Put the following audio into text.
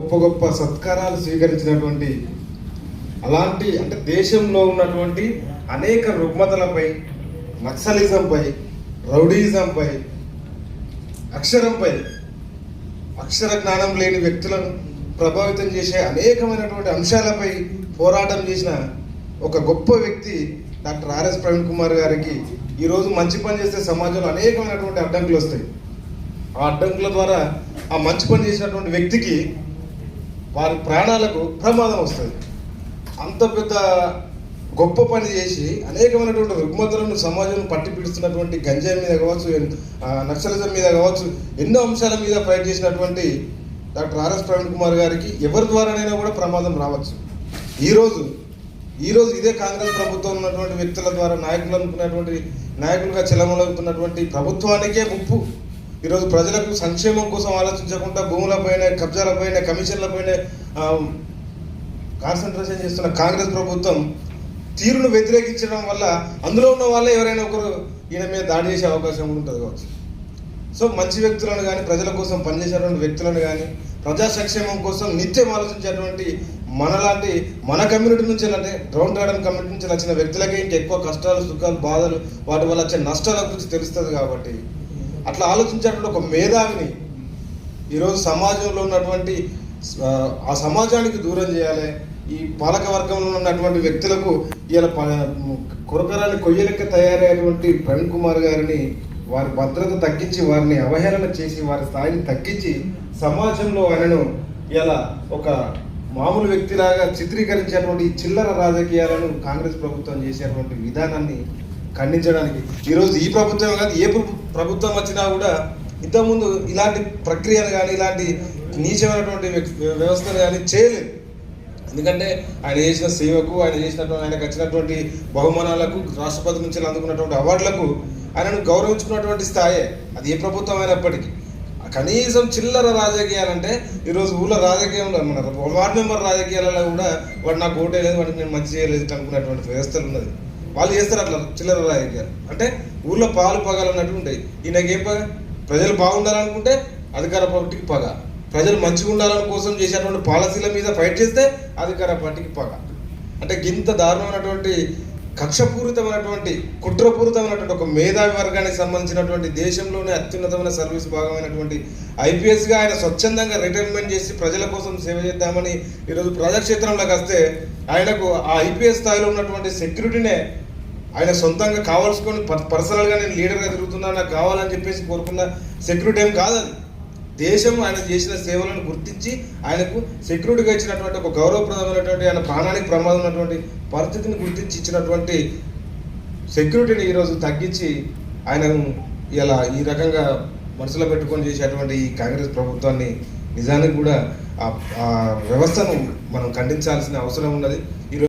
గొప్ప గొప్ప సత్కారాలు స్వీకరించినటువంటి అలాంటి అంటే దేశంలో ఉన్నటువంటి అనేక రుగ్మతలపై, నక్సలిజంపై, రౌడీజంపై, అక్షర జ్ఞానం లేని వ్యక్తులను ప్రభావితం చేసే అనేకమైనటువంటి అంశాలపై పోరాటం చేసిన ఒక గొప్ప వ్యక్తి డాక్టర్ ఆర్ఎస్ ప్రవీణ్ కుమార్ గారికి ఈరోజు మంచి పని చేస్తే సమాజంలో అనేకమైనటువంటి అడ్డంకులు వస్తాయి. ఆ అడ్డంకుల ద్వారా ఆ మంచి పని చేసినటువంటి వ్యక్తికి వారి ప్రాణాలకు ప్రమాదం వస్తుంది. అంత పెద్ద గొప్ప పని చేసి అనేకమైనటువంటి రుగ్మతలను సమాజం పట్టి పిడుస్తున్నటువంటి గంజాయి మీద కావచ్చు, నక్సలిజం మీద కావచ్చు, ఎన్నో అంశాల మీద ఫైట్ చేసినటువంటి డాక్టర్ ఆర్ఎస్ ప్రవీణ్ కుమార్ గారికి ఎవరి ద్వారానైనా కూడా ప్రమాదం రావచ్చు. ఈరోజు ఇదే కాంగ్రెస్ ప్రభుత్వం ఉన్నటువంటి వ్యక్తుల ద్వారా నాయకులుగా చెలమలవుతున్నటువంటి ప్రభుత్వానికే ముప్పు. ఈరోజు ప్రజలకు సంక్షేమం కోసం ఆలోచించకుండా భూములపైన, కబ్జాలపైన, కమిషన్లపైన కాన్సన్ట్రేషన్ చేస్తున్న కాంగ్రెస్ ప్రభుత్వం తీరును వ్యతిరేకించడం వల్ల అందులో ఉన్న వాళ్ళే ఎవరైనా ఒకరు ఈయన మీద దాడి చేసే అవకాశం ఉంటుంది కావచ్చు. సో మంచి వ్యక్తులను కానీ, ప్రజల కోసం పనిచేసేటువంటి వ్యక్తులను కానీ, ప్రజా సంక్షేమం కోసం నిత్యం ఆలోచించేటువంటి మన కమ్యూనిటీ నుంచి అంటే గ్రౌండ్ గార్డెన్ కమ్యూనిటీ నుంచి వచ్చిన వ్యక్తులకే ఇంకెక్కువ కష్టాలు, సుఖాలు, బాధలు, వాటి వల్ల వచ్చే నష్టాల గురించి తెలుస్తుంది. కాబట్టి అట్లా ఆలోచించేటువంటి ఒక మేధావిని ఈరోజు సమాజంలో ఉన్నటువంటి ఆ సమాజానికి దూరం చేయాలి. ఈ పాలక వర్గంలో ఉన్నటువంటి వ్యక్తులకు ఇలా కొరకరాని కొయ్యలెక్క తయారయ్యేటువంటి ప్రవీణ్ కుమార్ గారిని వారి భద్రత తగ్గించి, వారిని అవహేళన చేసి, వారి స్థాయిని తగ్గించి సమాజంలో ఆయనను ఇలా ఒక మామూలు వ్యక్తిలాగా చిత్రీకరించేటువంటి చిల్లర రాజకీయాలను కాంగ్రెస్ ప్రభుత్వం చేసేటువంటి విధానాన్ని ఖండించడానికి ఈరోజు ఈ ప్రభుత్వం కాదు, ఏ ప్రభుత్వం వచ్చినా కూడా ఇంతకుముందు ఇలాంటి ప్రక్రియను కానీ, ఇలాంటి నీచమైనటువంటి వ్యవస్థను కానీ చేయలేదు. ఎందుకంటే ఆయన చేసిన సేవకు, ఆయనకు వచ్చినటువంటి బహుమానాలకు, రాష్ట్రపతి నుంచి అందుకున్నటువంటి అవార్డులకు ఆయనను గౌరవించుకున్నటువంటి స్థాయే అది ఏ ప్రభుత్వం అయినప్పటికీ. కనీసం చిల్లర రాజకీయాలంటే ఈరోజు ఊళ్ళో రాజకీయంలో మన వార్డు మెంబర్ రాజకీయాలలో కూడా వాడు నాకు ఓటేయలేదు, వాడికి నేను మంచి చేయలేదు అనుకునేటువంటి వ్యవస్థలు ఉన్నది. వాళ్ళు చేస్తారు అట్లా చిల్లర రాజకీయాలు. అంటే ఊళ్ళో పాలు పగలు ఉన్నట్టు ఉంటాయి. ఈయనకేం పగ? ప్రజలు బాగుండాలనుకుంటే అధికార పార్టీకి పగ, ప్రజలు మంచిగా ఉండాలని కోసం చేసేటువంటి పాలసీల మీద ఫైట్ చేస్తే అధికార పార్టీకి పగ. అంటే ఇంత దారుణమైనటువంటి, కక్షపూరితమైనటువంటి, కుట్రపూరితమైనటువంటి ఒక మేధావి వర్గానికి సంబంధించినటువంటి దేశంలోనే అత్యున్నతమైన సర్వీస్ భాగమైనటువంటి ఐపీఎస్గా ఆయన స్వచ్ఛందంగా రిటైర్మెంట్ చేసి ప్రజల కోసం సేవ చేద్దామని ఈరోజు ప్రజాక్షేత్రంలోకి వస్తే ఆయనకు ఆ ఐపీఎస్ స్థాయిలో ఉన్నటువంటి సెక్యూరిటీనే ఆయన సొంతంగా కావాల్సుకొని పర్సనల్గా నేను లీడర్గా తిరుగుతున్నా, నాకు కావాలని చెప్పేసి కోరుకున్న సెక్యూరిటీ ఏం కాదని దేశం ఆయన చేసిన సేవలను గుర్తించి ఆయనకు సెక్యూరిటీగా ఇచ్చినటువంటి ఒక గౌరవప్రదమైనటువంటి, ఆయన ప్రాణానికి ప్రమాదం ఉన్నటువంటి పరిస్థితిని గుర్తించి ఇచ్చినటువంటి సెక్యూరిటీని ఈరోజు తగ్గించి ఆయనను ఇలా ఈ రకంగా మనసులో పెట్టుకొని చేసేటువంటి ఈ కాంగ్రెస్ ప్రభుత్వాన్ని నిజానికి కూడా ఆ వ్యవస్థను మనం ఖండించాల్సిన అవసరం ఉన్నది.